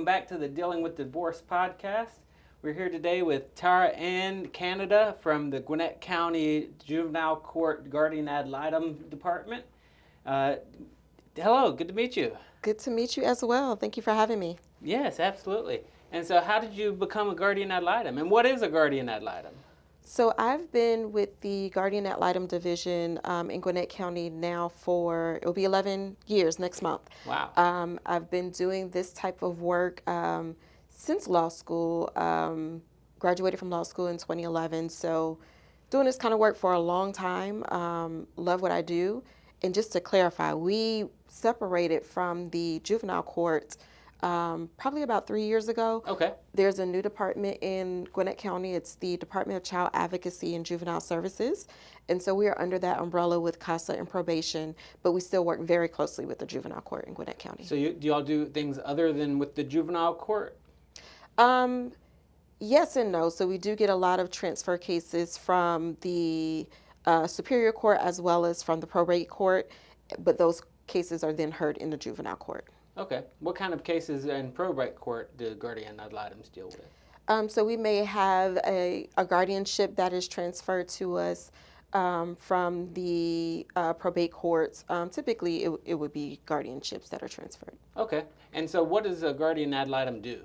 welcome back to the Dealing with Divorce podcast. We're here today with Tara Ann Canada from the Gwinnett County Juvenile Court Guardian Ad Litem Department. Hello, good to meet you. Good to meet you as well. Thank you for having me. Yes, absolutely. And so how did you become a Guardian Ad Litem? And what is a Guardian Ad Litem? So I've been with the Guardian Ad Litem division in Gwinnett County now it'll be 11 years next month. Wow. I've been doing this type of work since law school, graduated from law school in 2011. So doing this kind of work for a long time, love what I do. And just to clarify, we separated from the juvenile court probably about 3 years ago. Okay. There's a new department in Gwinnett County. It's the Department of Child Advocacy and Juvenile Services. And so we are under that umbrella with CASA and probation, but we still work very closely with the juvenile court in Gwinnett County. So do y'all do things other than with the juvenile court? Yes and no. So we do get a lot of transfer cases from the Superior Court as well as from the probate court, but those cases are then heard in the juvenile court. Okay. What kind of cases in probate court do Guardian Ad Litems deal with? So we may have a guardianship that is transferred to us from the probate courts. Typically, it would be guardianships that are transferred. Okay. And so what does a Guardian Ad Litem do?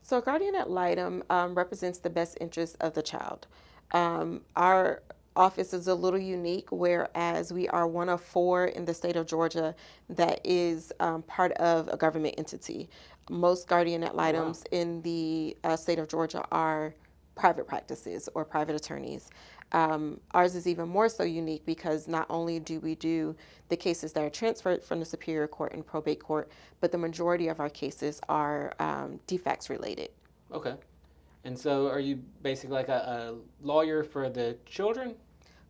So a Guardian Ad Litem represents the best interest of the child. Our office is a little unique, whereas we are one of 4 in the state of Georgia that is part of a government entity. Most Guardian Ad Litems in the state of Georgia are private practices or private attorneys. Ours is even more so unique because not only do we do the cases that are transferred from the Superior Court and probate court, but the majority of our cases are defects related. Okay. And so are you basically like a lawyer for the children?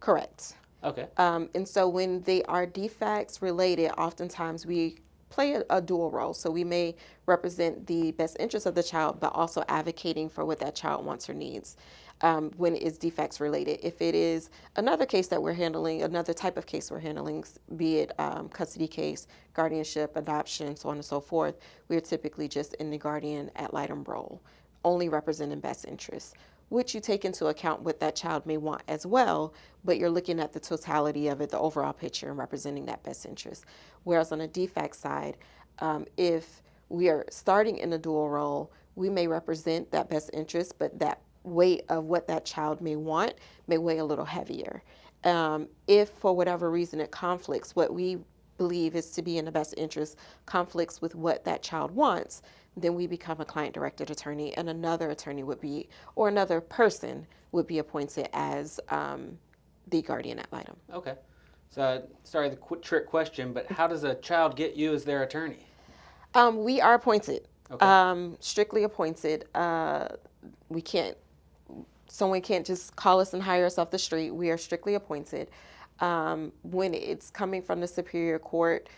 Correct. Okay. And so when they are defects related, oftentimes we play a dual role. So we may represent the best interest of the child, but also advocating for what that child wants or needs when it is defects related. If it is another case that we're handling, another type of case we're handling, be it custody case, guardianship, adoption, so on and so forth, we're typically just in the Guardian Ad Litem role, only representing best interests, which you take into account what that child may want as well, but you're looking at the totality of it, the overall picture, and representing that best interest. Whereas on a defect side, if we are starting in a dual role, we may represent that best interest, but that weight of what that child may want may weigh a little heavier. If for whatever reason it conflicts, what we believe is to be in the best interest conflicts with what that child wants, then we become a client-directed attorney, and another attorney would be, or another person would be appointed as the Guardian Ad Litem. Okay. So, sorry, the trick question, but how does a child get you as their attorney? We are appointed, Okay. strictly appointed. Someone can't just call us and hire us off the street. We are strictly appointed. When it's coming from the Superior Court,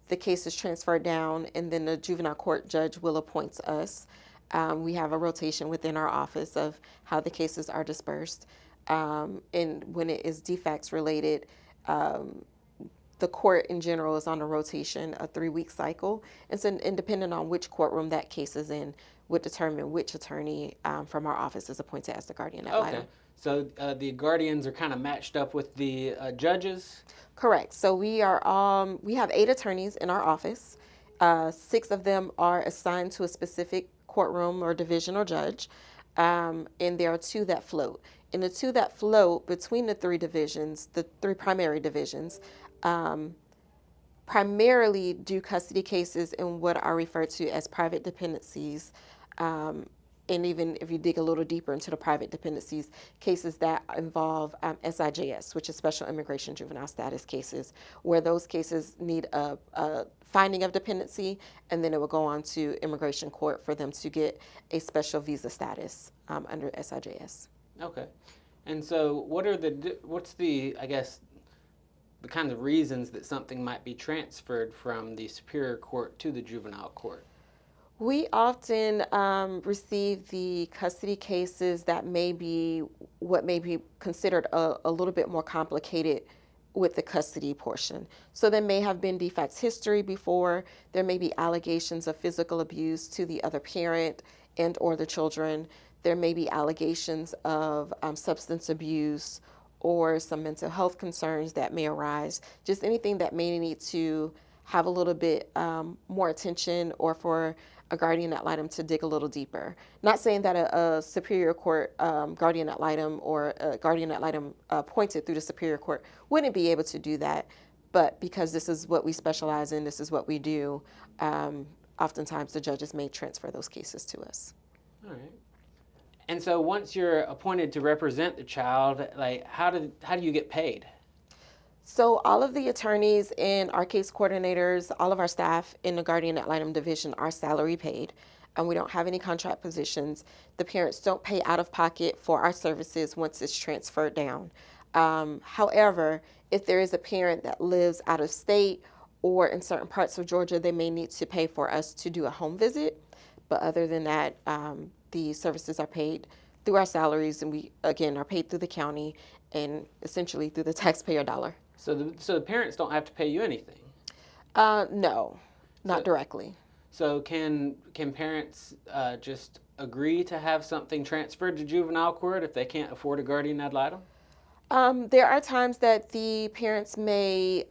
the case is transferred down, and then the juvenile court judge will appoint us. We have a rotation within our office of how the cases are dispersed. And when it is defects related, the court in general is on a rotation, a 3-week cycle. And so, and depending on which courtroom that case is in, would determine which attorney from our office is appointed as the Guardian Ad Litem. Okay. So the guardians are kind of matched up with the judges? Correct. So we have 8 attorneys in our office. 6 of them are assigned to a specific courtroom or division or judge, and there are 2 that float. And the 2 that float between the 3 divisions, the 3 primary divisions, primarily do custody cases in what are referred to as private dependencies. And even if you dig a little deeper into the private dependencies, cases that involve SIJS, which is Special Immigration Juvenile Status cases, where those cases need a finding of dependency, and then it will go on to immigration court for them to get a special visa status under SIJS. Okay. And so what's the, I guess, the kind of reasons that something might be transferred from the Superior Court to the Juvenile Court? We often receive the custody cases that may be what may be considered a little bit more complicated with the custody portion. So there may have been defects history before, there may be allegations of physical abuse to the other parent and or the children. There may be allegations of substance abuse or some mental health concerns that may arise. Just anything that may need to have a little bit more attention, or for a guardian ad litem to dig a little deeper. Not saying that a superior court guardian ad litem or a guardian ad litem appointed through the superior court wouldn't be able to do that, but because this is what we specialize in, this is what we do, oftentimes the judges may transfer those cases to us. All right. And so once you're appointed to represent the child, like how do you get paid? So all of the attorneys and our case coordinators, all of our staff in the Guardian Ad Litem division are salary paid, and we don't have any contract positions. The parents don't pay out of pocket for our services once it's transferred down. However, if there is a parent that lives out of state or in certain parts of Georgia, they may need to pay for us to do a home visit. But other than that, the services are paid through our salaries, and we, again, are paid through the county and essentially through the taxpayer dollar. So the parents don't have to pay you anything? No, not directly. So can parents just agree to have something transferred to juvenile court if they can't afford a guardian ad litem? There are times that the parents may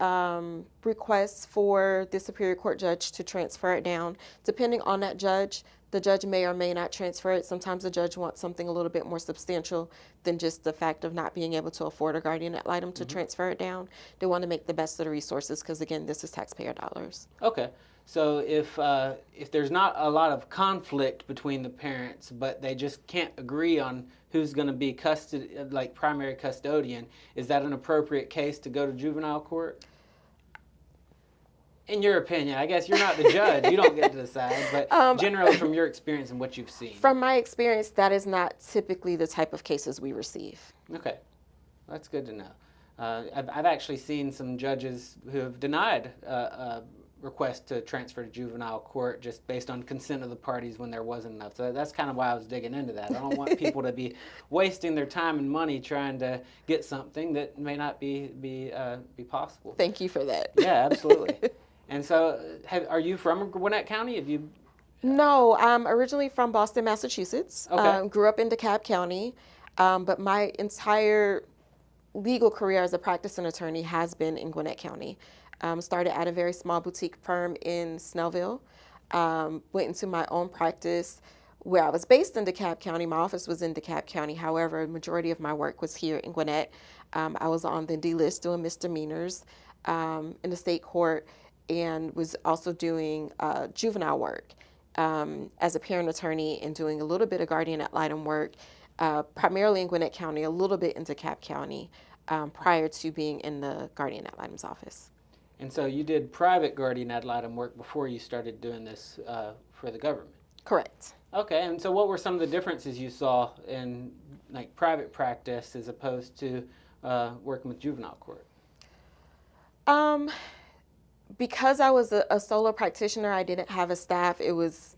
request for the Superior Court judge to transfer it down. Depending on that judge, the judge may or may not transfer it. Sometimes the judge wants something a little bit more substantial than just the fact of not being able to afford a guardian ad litem to transfer it down. They want to make the best of the resources because, again, this is taxpayer dollars. Okay. So if there's not a lot of conflict between the parents, but they just can't agree on who's going to be primary custodian, is that an appropriate case to go to juvenile court? In your opinion, I guess you're not the judge, you don't get to decide, but generally from your experience and what you've seen. From my experience, that is not typically the type of cases we receive. Okay, that's good to know. I've actually seen some judges who have denied request to transfer to juvenile court just based on consent of the parties when there wasn't enough. So that's kind of why I was digging into that. I don't want people to be wasting their time and money trying to get something that may not be possible. Thank you for that. Yeah, absolutely. And so, are you from Gwinnett County? Have you? No, I'm originally from Boston, Massachusetts. Okay. Grew up in DeKalb County, but my entire legal career as a practicing attorney has been in Gwinnett County. Started at a very small boutique firm in Snellville. Went into my own practice where I was based in DeKalb County. My office was in DeKalb County. However, the majority of my work was here in Gwinnett. I was on the D list doing misdemeanors in the state court, and was also doing juvenile work as a parent attorney and doing a little bit of guardian ad litem work, primarily in Gwinnett County, a little bit in DeKalb County, prior to being in the Guardian Ad Litem's office. And so you did private guardian ad litem work before you started doing this for the government? Correct. Okay, and so what were some of the differences you saw in like private practice as opposed to working with juvenile court? Because I was a solo practitioner, I didn't have a staff. It was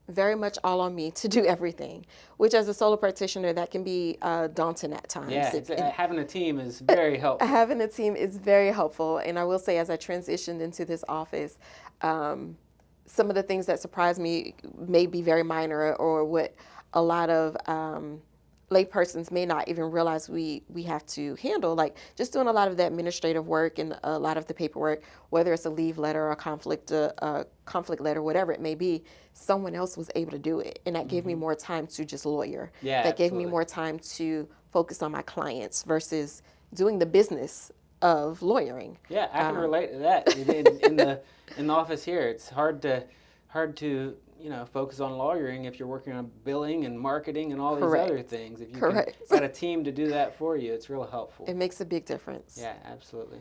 very much all on me to do everything, which as a solo practitioner, that can be daunting at times. Yeah, having a team is very helpful. Having a team is very helpful. And I will say, as I transitioned into this office, some of the things that surprised me may be very minor, or what a lot of laypersons may not even realize we have to handle, like just doing a lot of the administrative work and a lot of the paperwork, whether it's a leave letter or a conflict letter, whatever it may be. Someone else was able to do it, and that gave me more time to just lawyer. Yeah, that gave me more time to focus on my clients versus doing the business of lawyering. Yeah, I can relate to that. In the office here, it's hard to focus on lawyering if you're working on billing and marketing and all these other things. If you got a team to do that for you, it's real helpful. It makes a big difference. Yeah, absolutely.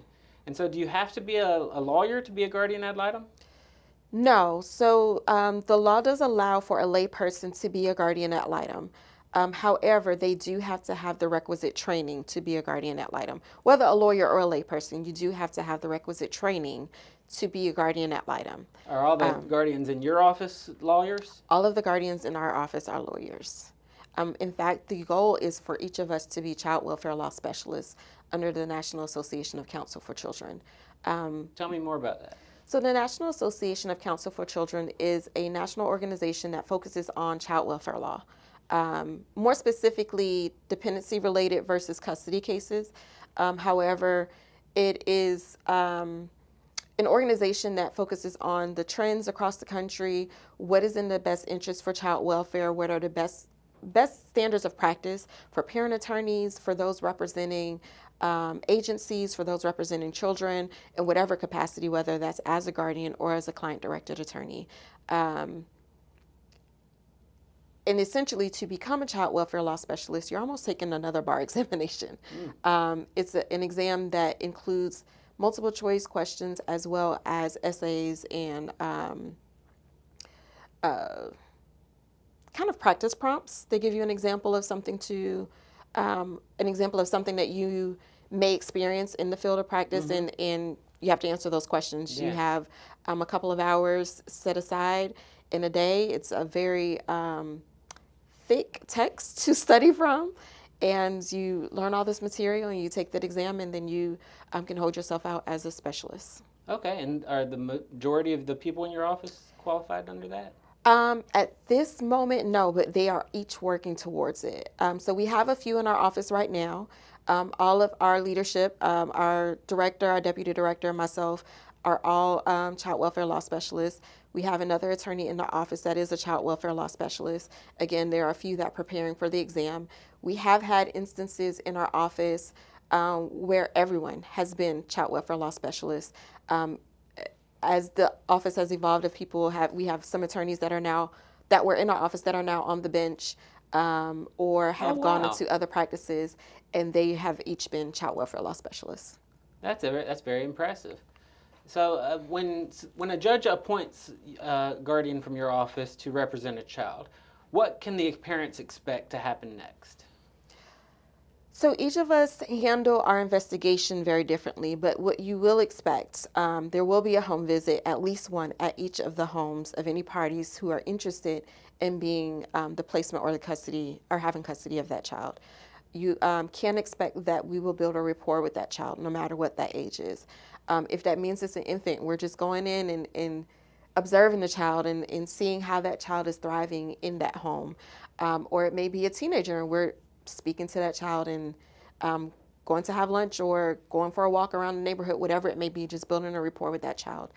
And so do you have to be a lawyer to be a guardian ad litem? No. So the law does allow for a layperson to be a guardian ad litem. However, they do have to have the requisite training to be a guardian ad litem. Whether a lawyer or a layperson, you do have to have the requisite training to be a guardian ad litem. Are all the guardians in your office lawyers? All of the guardians in our office are lawyers. In fact, the goal is for each of us to be child welfare law specialists under the National Association of Counsel for Children. Tell me more about that. So the National Association of Counsel for Children is a national organization that focuses on child welfare law. More specifically, dependency-related versus custody cases. However, it is an organization that focuses on the trends across the country, what is in the best interest for child welfare, what are the best standards of practice for parent attorneys, for those representing agencies, for those representing children in whatever capacity, whether that's as a guardian or as a client-directed attorney. And essentially, to become a child welfare law specialist, you're almost taking another bar examination. It's an exam that includes multiple choice questions as well as essays and kind of practice prompts. They give you an example of something that you may experience in the field of practice, and you have to answer those questions. Yeah. You have a couple of hours set aside in a day. It's a very thick text to study from, and you learn all this material and you take that exam, and then you can hold yourself out as a specialist. Okay, and are the majority of the people in your office qualified under that? At this moment, no, but they are each working towards it. So we have a few in our office right now. All of our leadership, our director, our deputy director, myself, are all child welfare law specialists. We have another attorney in the office that is a child welfare law specialist. Again, there are a few that are preparing for the exam. We have had instances in our office where everyone has been child welfare law specialists. As the office has evolved, we have some attorneys that were in our office that are now on the bench or have gone into other practices, and they have each been child welfare law specialists. That's very impressive. So when a judge appoints a guardian from your office to represent a child, what can the parents expect to happen next? So each of us handle our investigation very differently, but what you will expect, there will be a home visit, at least one at each of the homes of any parties who are interested in being the placement or the custody or having custody of that child. You can expect that we will build a rapport with that child, no matter what that age is. If that means it's an infant, we're just going in and observing the child and seeing how that child is thriving in that home. Or it may be a teenager, and we're speaking to that child and going to have lunch or going for a walk around the neighborhood, whatever it may be, just building a rapport with that child.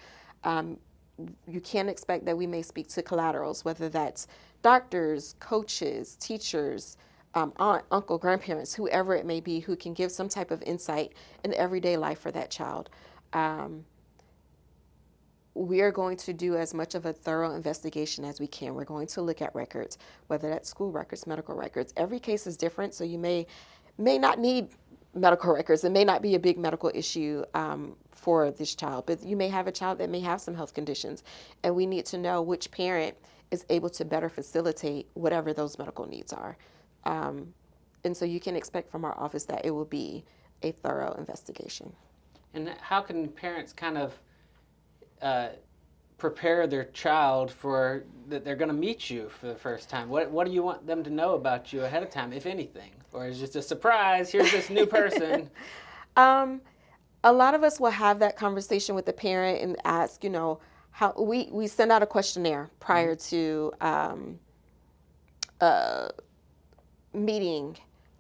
You can expect that we may speak to collaterals, whether that's doctors, coaches, teachers, aunt, uncle, grandparents, whoever it may be, who can give some type of insight in everyday life for that child. We are going to do as much of a thorough investigation as we can. We're going to look at records, whether that's school records, medical records. Every case is different, so you may not need medical records. It may not be a big medical issue for this child, but you may have a child that may have some health conditions, and we need to know which parent is able to better facilitate whatever those medical needs are. And so you can expect from our office that it will be a thorough investigation. And how can parents kind of prepare their child for that they're going to meet you for the first time? What do you want them to know about you ahead of time, if anything? Or is it just a surprise, here's this new person? A lot of us will have that conversation with the parent and ask, how we send out a questionnaire prior to meeting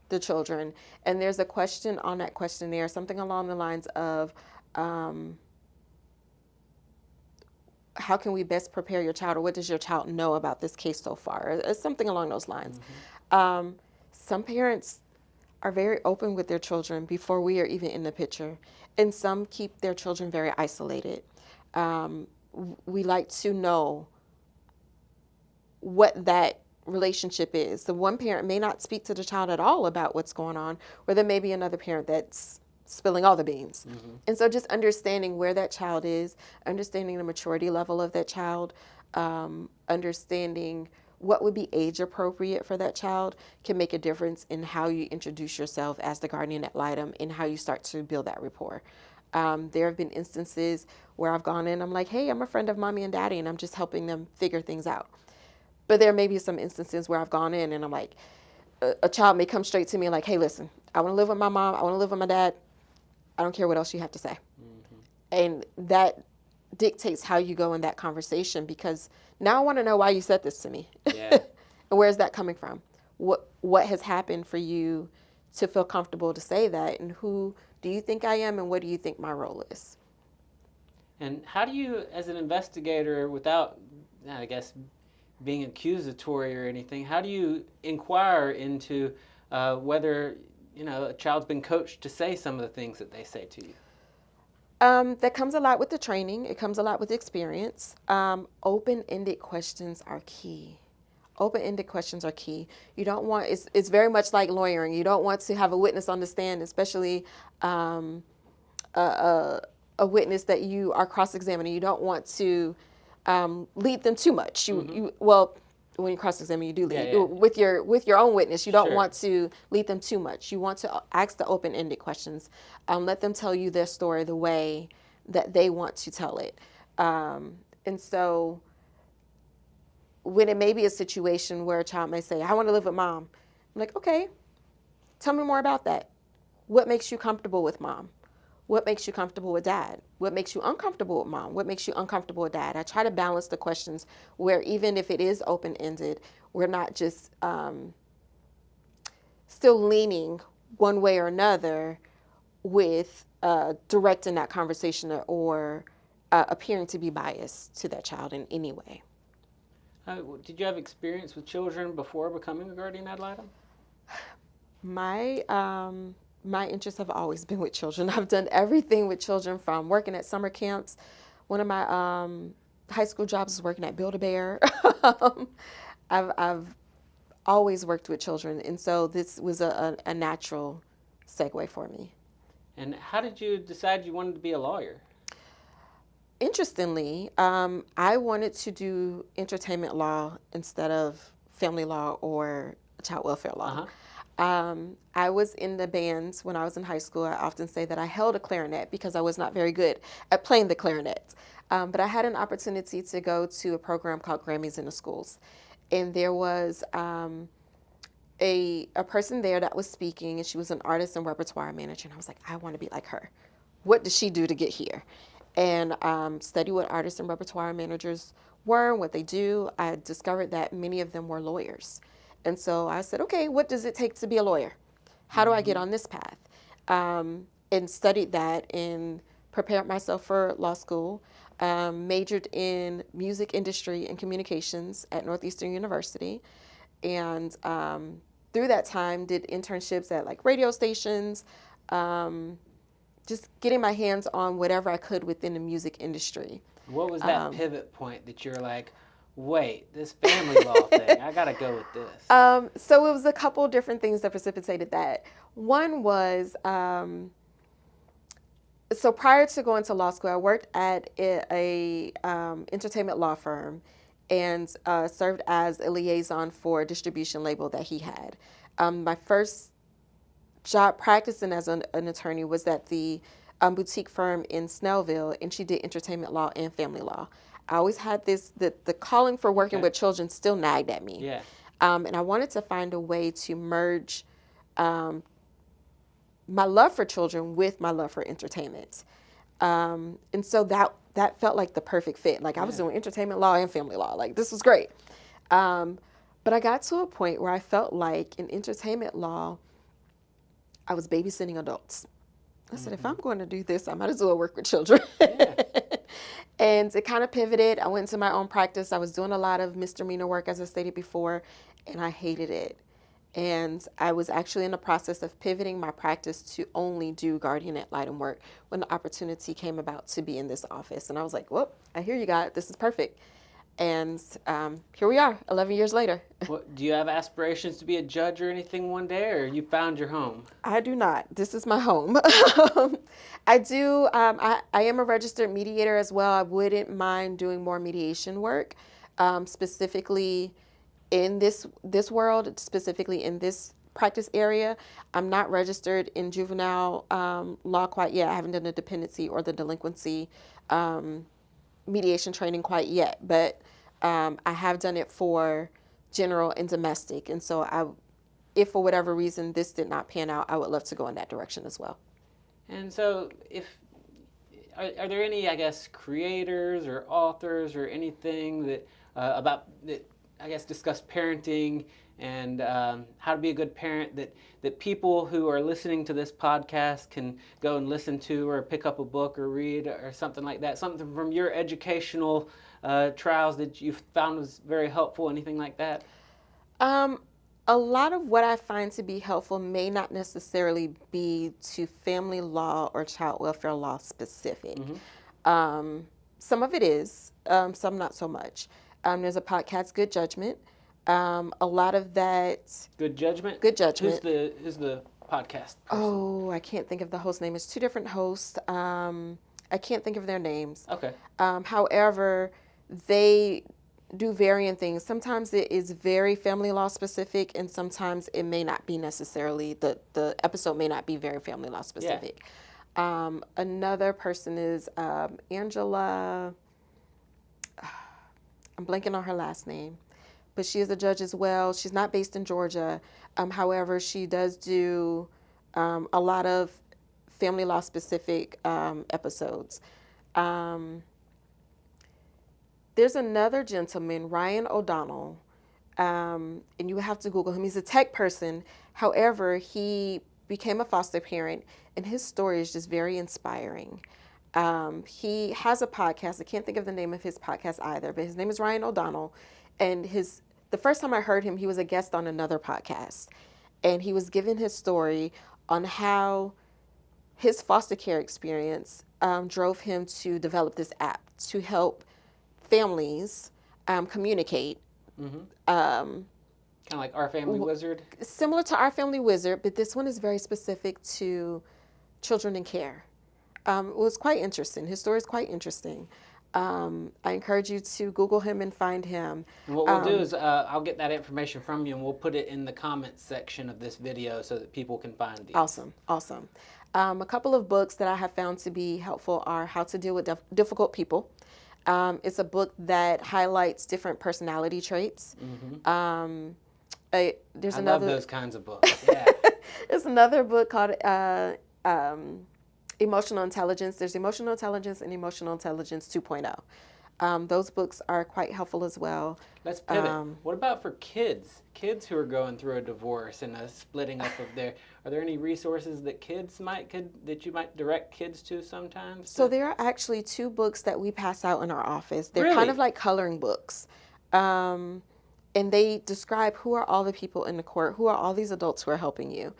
the children. And there's a question on that questionnaire, something along the lines of, how can we best prepare your child, or what does your child know about this case so far, or something along those lines. Some parents are very open with their children before we are even in the picture, and some keep their children very isolated. We like to know what that relationship is. The one parent may not speak to the child at all about what's going on, or there may be another parent that's spilling all the beans. And so just understanding where that child is, understanding the maturity level of that child, understanding what would be age appropriate for that child can make a difference in how you introduce yourself as the guardian ad litem and how you start to build that rapport. There have been instances where I've gone in, I'm like, hey, I'm a friend of mommy and daddy, and I'm just helping them figure things out. But there may be some instances where I've gone in and I'm like, a child may come straight to me like, hey, listen, I want to live with my mom, I want to live with my dad, I don't care what else you have to say. And that dictates how you go in that conversation, because now I want to know why you said this to me. Yeah. And where's that coming from? What has happened for you to feel comfortable to say that? And who do you think I am, and what do you think my role is? And how do you, as an investigator, without, I guess, being accusatory or anything, how do you inquire into whether, a child's been coached to say some of the things that they say to you? That comes a lot with the training. It comes a lot with experience. Open-ended questions are key. Open-ended questions are key. You don't want, it's very much like lawyering. You don't want to have a witness on the stand, especially a, a witness that you are cross-examining. You don't want to lead them too much. Well, when you cross-examine, you do lead. Yeah. With your own witness, you don't Sure. want to lead them too much. You want to ask the open-ended questions. Let them tell you their story the way that they want to tell it. And so when it may be a situation where a child may say, I want to live with mom. I'm like, okay, tell me more about that. What makes you comfortable with mom? What makes you comfortable with dad? What makes you uncomfortable with mom? What makes you uncomfortable with dad? I try to balance the questions where even if it is open-ended, we're not just still leaning one way or another with directing that conversation or appearing to be biased to that child in any way. Did you have experience with children before becoming a guardian ad litem? My interests have always been with children. I've done everything with children, from working at summer camps. One of my high school jobs was working at Build-A-Bear. I've always worked with children, and so this was a natural segue for me. And how did you decide you wanted to be a lawyer? Interestingly, I wanted to do entertainment law instead of family law or child welfare law. I was in the bands when I was in high school. I often say that I held a clarinet because I was not very good at playing the clarinet. But I had an opportunity to go to a program called Grammys in the Schools. And there was a person there that was speaking, and she was an artist and repertoire manager. And I was like, I want to be like her. What did she do to get here? And study what artists and repertoire managers were, what they do. I discovered that many of them were lawyers. And so I said, okay, what does it take to be a lawyer? How do I get on this path? And studied that and prepared myself for law school. Majored in music industry and communications at Northeastern University. And through that time, did internships at like radio stations, just getting my hands on whatever I could within the music industry. What was that pivot point that you're like, wait, this family law thing, I gotta go with this? So it was a couple different things that precipitated that. One was, so prior to going to law school, I worked at a entertainment law firm and served as a liaison for a distribution label that he had. My first job practicing as an attorney was at the boutique firm in Snellville, and she did entertainment law and family law. I always had the calling for working with children still nagged at me. Yeah. And I wanted to find a way to merge my love for children with my love for entertainment. And so that felt like the perfect fit. Like I was doing entertainment law and family law. Like this was great. But I got to a point where I felt like in entertainment law, I was babysitting adults. I said, if I'm going to do this, I might as well work with children. And it kind of pivoted. I went into my own practice. I was doing a lot of misdemeanor work, as I stated before, and I hated it. And I was actually in the process of pivoting my practice to only do Guardian Ad Litem work when the opportunity came about to be in this office. And I was like, well, I hear you, God. This is perfect. And here we are, 11 years later. Do you have aspirations to be a judge or anything one day, or you found your home? I do not. This is my home. I do. I am a registered mediator as well. I wouldn't mind doing more mediation work, specifically in this world, specifically in this practice area. I'm not registered in juvenile law quite yet. I haven't done the dependency or the delinquency mediation training quite yet, but I have done it for general and domestic. And so if for whatever reason this did not pan out, I would love to go in that direction as well. And so, are there any, I guess, creators or authors or anything that about that I guess discuss parenting and how to be a good parent that people who are listening to this podcast can go and listen to or pick up a book or read or something like that? Something from your educational trials that you found was very helpful? Anything like that? Um, a lot of what I find to be helpful may not necessarily be to family law or child welfare law specific. Mm-hmm. Some of it is, some not so much. There's a podcast, Good Judgment. A lot of that. Good Judgment. Good Judgment. Who's the podcast person? Oh, I can't think of the host name. It's two different hosts. I can't think of their names. Okay. However, they do varying things. Sometimes it is very family law specific, and sometimes it may not be necessarily, the episode may not be very family law specific. Another person is Angela, I'm blanking on her last name, but she is a judge as well. She's not based in Georgia. However, she does do a lot of family law specific episodes. There's another gentleman, Ryan O'Donnell, and you would have to Google him. He's a tech person. However, he became a foster parent, and his story is just very inspiring. He has a podcast. I can't think of the name of his podcast either, but his name is Ryan O'Donnell. And the first time I heard him, he was a guest on another podcast. And he was giving his story on how his foster care experience drove him to develop this app to help families communicate. Mm-hmm. Kind of like Our Family Wizard? Similar to Our Family Wizard, but this one is very specific to children in care. It was quite interesting. His story is quite interesting. I encourage you to Google him and find him. And what we'll do is I'll get that information from you and we'll put it in the comments section of this video so that people can find these. Awesome. A couple of books that I have found to be helpful are How to Deal with Difficult People. It's a book that highlights different personality traits. Mm-hmm. There's I another. love those kinds of books. Yeah. There's another book called Emotional Intelligence. There's Emotional Intelligence and Emotional Intelligence 2.0. Those books are quite helpful as well. Let's pivot. What about for kids? Kids who are going through a divorce and a splitting up of are there any resources that that you might direct kids to sometimes? So there are actually two books that we pass out in our office. They're Really? kind of like coloring books. And they describe who are all the people in the court, who are all these adults who are helping you.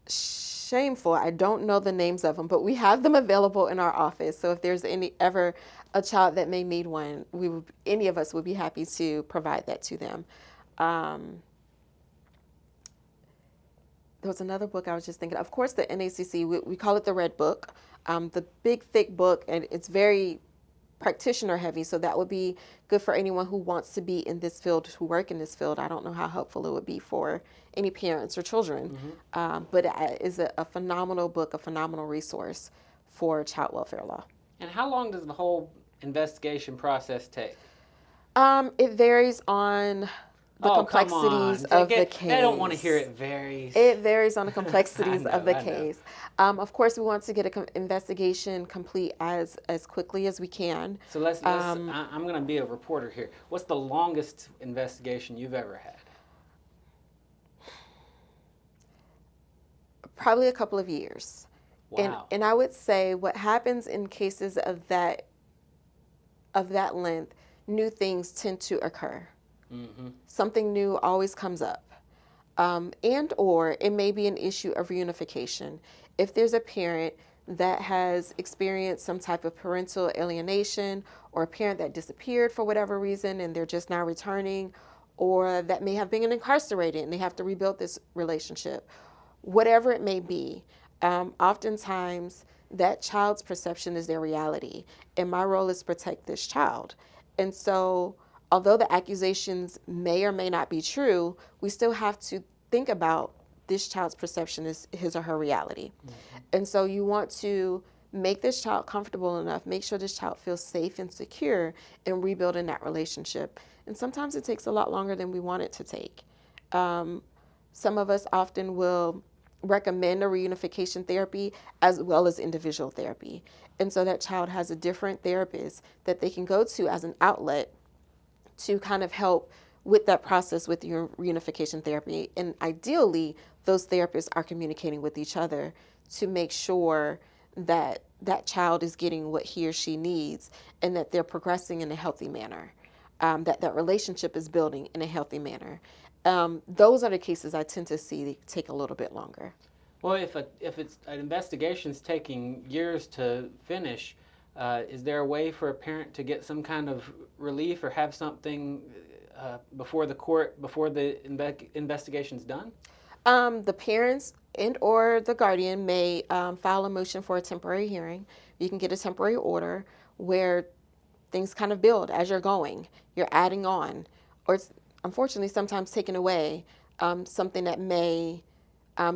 Shameful, I don't know the names of them, but we have them available in our office. So if there's ever a child that may need one, any of us would be happy to provide that to them. There was another book I was just thinking. Of course, the NACC, we call it the Red Book, the big thick book, and it's very practitioner heavy, so that would be good for anyone who wants to be in this field, who work in this field. I don't know how helpful it would be for any parents or children, but it is a phenomenal book, a phenomenal resource for child welfare law. And how long does the whole investigation process take? It varies on the complexities of the case. I don't want to hear it varies. It varies on the complexities of the I know. case. Of course, we want to get an investigation complete as quickly as we can. So I'm going to be a reporter here. What's the longest investigation you've ever had? Probably a couple of years. Wow. And I would say what happens in cases of that length, new things tend to occur. Mm-hmm. Something new always comes up. And or it may be an issue of reunification. If there's a parent that has experienced some type of parental alienation, or a parent that disappeared for whatever reason and they're just now returning, or that may have been incarcerated and they have to rebuild this relationship, whatever it may be, oftentimes that child's perception is their reality. And my role is to protect this child. And so although the accusations may or may not be true, we still have to think about this child's perception is his or her reality. Mm-hmm. And so you want to make this child comfortable enough, make sure this child feels safe and secure in rebuilding that relationship. And sometimes it takes a lot longer than we want it to take. Some of us often will recommend a reunification therapy as well as individual therapy. And so that child has a different therapist that they can go to as an outlet to kind of help with that process with your reunification therapy. And ideally, those therapists are communicating with each other to make sure that that child is getting what he or she needs and that they're progressing in a healthy manner, that that relationship is building in a healthy manner. Those are the cases I tend to see take a little bit longer. Well, if it's an investigation's taking years to finish, is there a way for a parent to get some kind of relief or have something before the court before the investigation's done? The parents and or the guardian may file a motion for a temporary hearing. You can get a temporary order where things kind of build as you're going. You're adding on, or it's unfortunately sometimes taking away something that may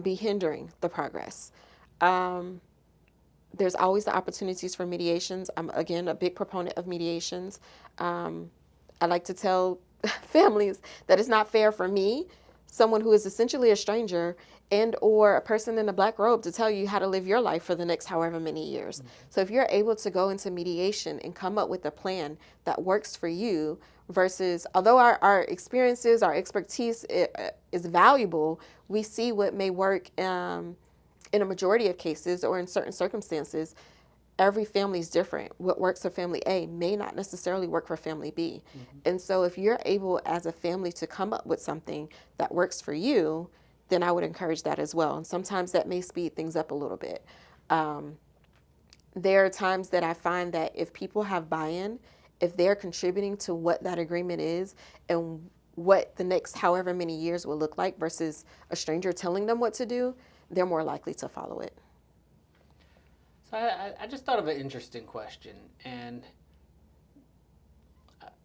be hindering the progress. There's always the opportunities for mediations. I'm, again, a big proponent of mediations. I like to tell families that it's not fair for me, someone who is essentially a stranger and or a person in a black robe, to tell you how to live your life for the next however many years. So if you're able to go into mediation and come up with a plan that works for you versus, although our experiences, our expertise is valuable, we see what may work in a majority of cases or in certain circumstances. Every family is different. What works for family A may not necessarily work for family B. And so if you're able as a family to come up with something that works for you, then I would encourage that as well. And sometimes that may speed things up a little bit. There are times that I find that if people have buy-in, if they're contributing to what that agreement is and what the next however many years will look like versus a stranger telling them what to do, they're more likely to follow it. So I just thought of an interesting question, and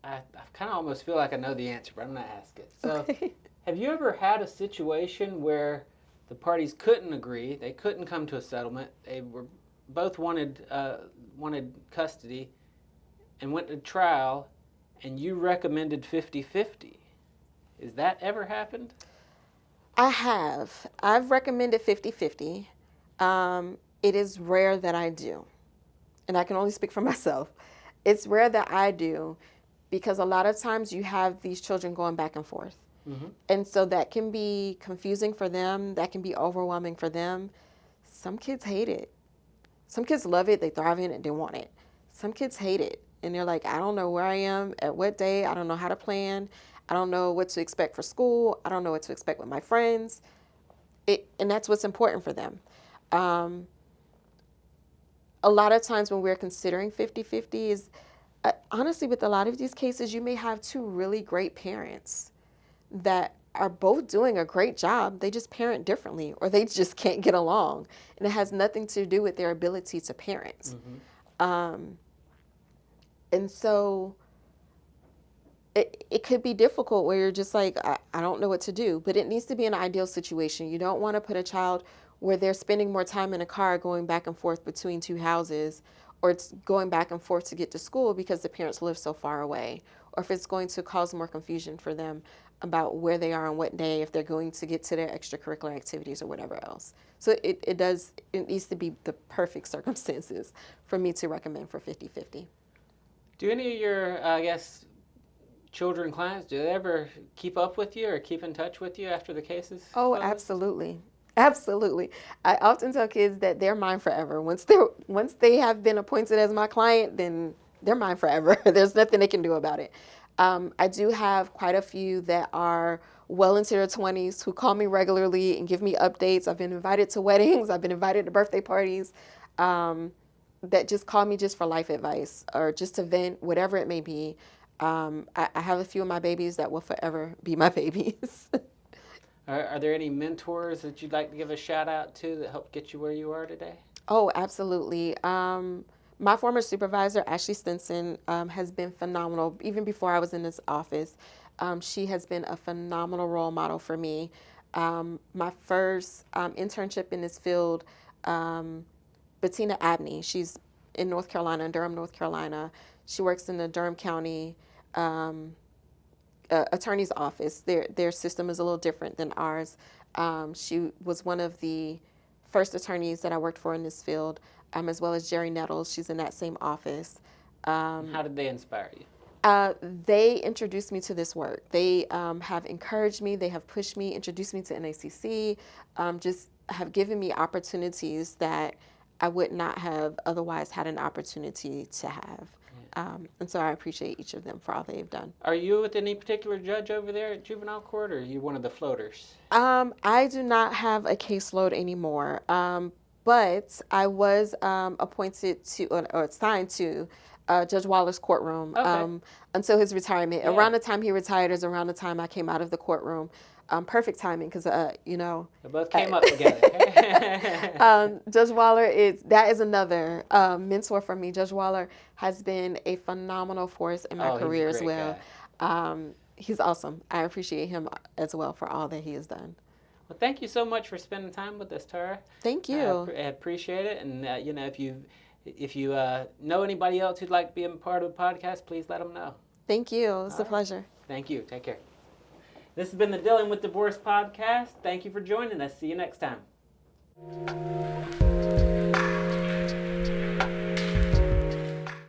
I kind of almost feel like I know the answer, but I'm going to ask it. So, Okay. have you ever had a situation where the parties couldn't agree, they couldn't come to a settlement, they were both wanted custody, and went to trial, and you recommended 50-50? Has that ever happened? I have. I've recommended 50-50. It is rare that I do. And I can only speak for myself. It's rare that I do because a lot of times you have these children going back and forth. Mm-hmm. And so that can be confusing for them. That can be overwhelming for them. Some kids hate it. Some kids love it. They thrive in it. They want it. Some kids hate it. And they're like, I don't know where I am, at what day. I don't know how to plan. I don't know what to expect for school. I don't know what to expect with my friends. And that's what's important for them. A lot of times when we're considering 50-50 is, honestly, with a lot of these cases, you may have two really great parents that are both doing a great job. They just parent differently, or they just can't get along. And it has nothing to do with their ability to parent. Mm-hmm. And so it could be difficult where you're just like, I don't know what to do. But it needs to be an ideal situation. You don't want to put a child where they're spending more time in a car going back and forth between two houses, or it's going back and forth to get to school because the parents live so far away, or if it's going to cause more confusion for them about where they are on what day, if they're going to get to their extracurricular activities or whatever else. So it needs to be the perfect circumstances for me to recommend for 50-50. Do any of your, children clients, do they ever keep up with you or keep in touch with you after the cases? Oh, close? absolutely. Absolutely. I often tell kids that they're mine forever. Once they have been appointed as my client, then they're mine forever. There's nothing they can do about it. I do have quite a few that are well into their 20s who call me regularly and give me updates. I've been invited to weddings. I've been invited to birthday parties, that just call me just for life advice or just to vent, whatever it may be. I have a few of my babies that will forever be my babies. Are there any mentors that you'd like to give a shout out to that helped get you where you are today? Oh, absolutely. My former supervisor, Ashley Stinson, has been phenomenal. Even before I was in this office, she has been a phenomenal role model for me. My first internship in this field, Bettina Abney, she's in North Carolina, in Durham, North Carolina. She works in the Durham County attorney's office. Their system is a little different than ours. She was one of the first attorneys that I worked for in this field, as well as Jerry Nettles. She's in that same office. How did they inspire you? They introduced me to this work. They have encouraged me. They have pushed me, introduced me to NACC, just have given me opportunities that I would not have otherwise had an opportunity to have. And so I appreciate each of them for all they've done. Are you with any particular judge over there at juvenile court, or are you one of the floaters? I do not have a caseload anymore, but I was appointed to or assigned to Judge Waller's courtroom until his retirement. Yeah. Around the time he retired is around the time I came out of the courtroom. Perfect timing because, They both came up together. Judge Waller is another mentor for me. Judge Waller has been a phenomenal force in my career as well. He's awesome. I appreciate him as well for all that he has done. Well, thank you so much for spending time with us, Tara. Thank you. I appreciate it. And if you know anybody else who'd like to be a part of the podcast, please let them know. Thank you. It's a pleasure. Thank you. Take care. This has been the Dealing with Divorce podcast. Thank you for joining us. See you next time.